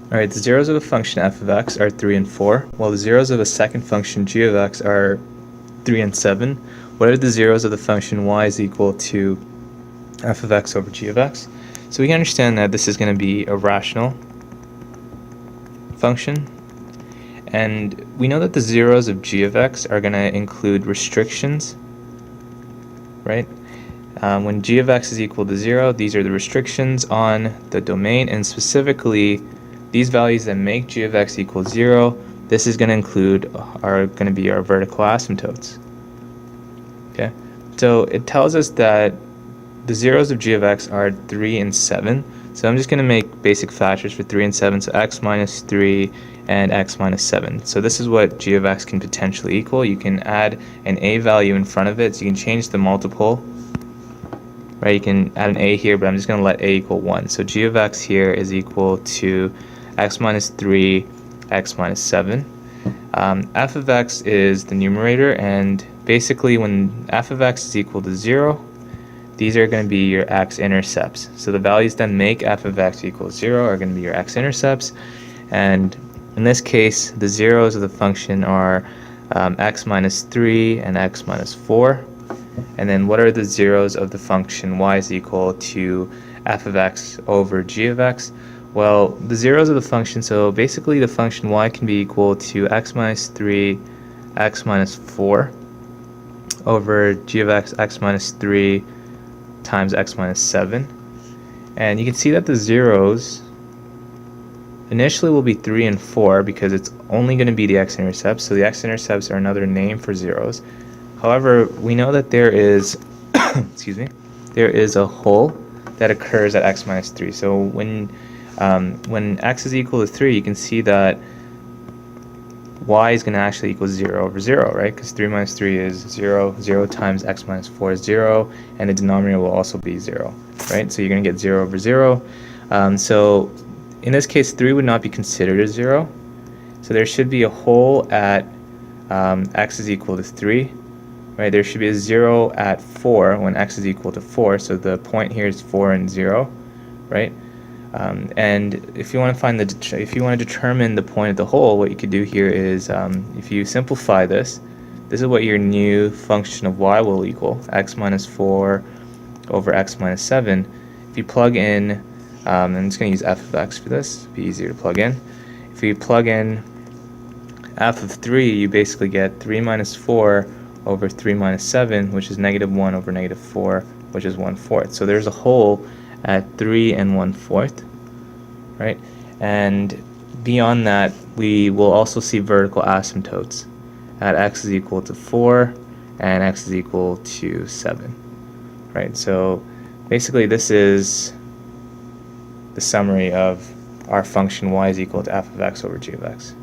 Alright, the zeros of a function f of x are 3 and 4, while the zeros of a second function g of x are 3 and 7. What are the zeros of the function y is equal to f of x over g of x? So we can understand that this is going to be a rational function, and we know that the zeros of g of x are going to include restrictions, right? When g of x is equal to 0, these are the restrictions on the domain, and specifically these values that make g of x equal 0, this is going to include are going to be our vertical asymptotes. Okay, so it tells us that the zeros of g of x are 3 and 7. So I'm just going to make basic factors for 3 and 7, so x minus 3 and x minus 7. So this is what g of x can potentially equal. You can add an a value in front of it, so you can change the multiple. Right, you can add an a here, but I'm just going to let a equal 1. So g of x here is equal to x minus 3, x minus 7. F of x is the numerator, and basically when f of x is equal to 0, these are going to be your x-intercepts. So the values that make f of x equal 0 are going to be your x-intercepts, and in this case the zeros of the function are x minus 3 and x minus 4. And then what are the zeros of the function y is equal to f of x over g of x? Well, the zeros of the function, so basically the function y can be equal to x minus 3, x minus 4 over g of x, x minus 3 times x minus 7. And you can see that the zeros initially will be 3 and 4 because it's only going to be the x-intercepts. So the x-intercepts are another name for zeros. However, we know that there is there is a hole that occurs at x minus 3. So when x is equal to 3, you can see that y is going to actually equal 0 over 0, right? Because 3 minus 3 is 0, 0 times x minus 4 is 0, and the denominator will also be 0, right? So you're going to get 0 over 0. So in this case, 3 would not be considered a 0. So there should be a hole at x is equal to 3. Right, there should be a 0 at 4 when x is equal to 4, so the point here is 4 and 0, right? And if you want to find if you want to determine the point of the hole, what you could do here is if you simplify this, this is what your new function of y will equal: x minus 4 over x minus 7. If you plug in, I'm just going to use f of x for this, it'd be easier to plug in. If you plug in f of 3, you basically get 3 minus 4 over 3 minus 7, which is negative 1 over negative 4, which is 1/4. So there's a hole at 3 and 1/4, right? And beyond that, we will also see vertical asymptotes at x is equal to 4 and x is equal to 7, right? So basically this is the summary of our function y is equal to f of x over g of x.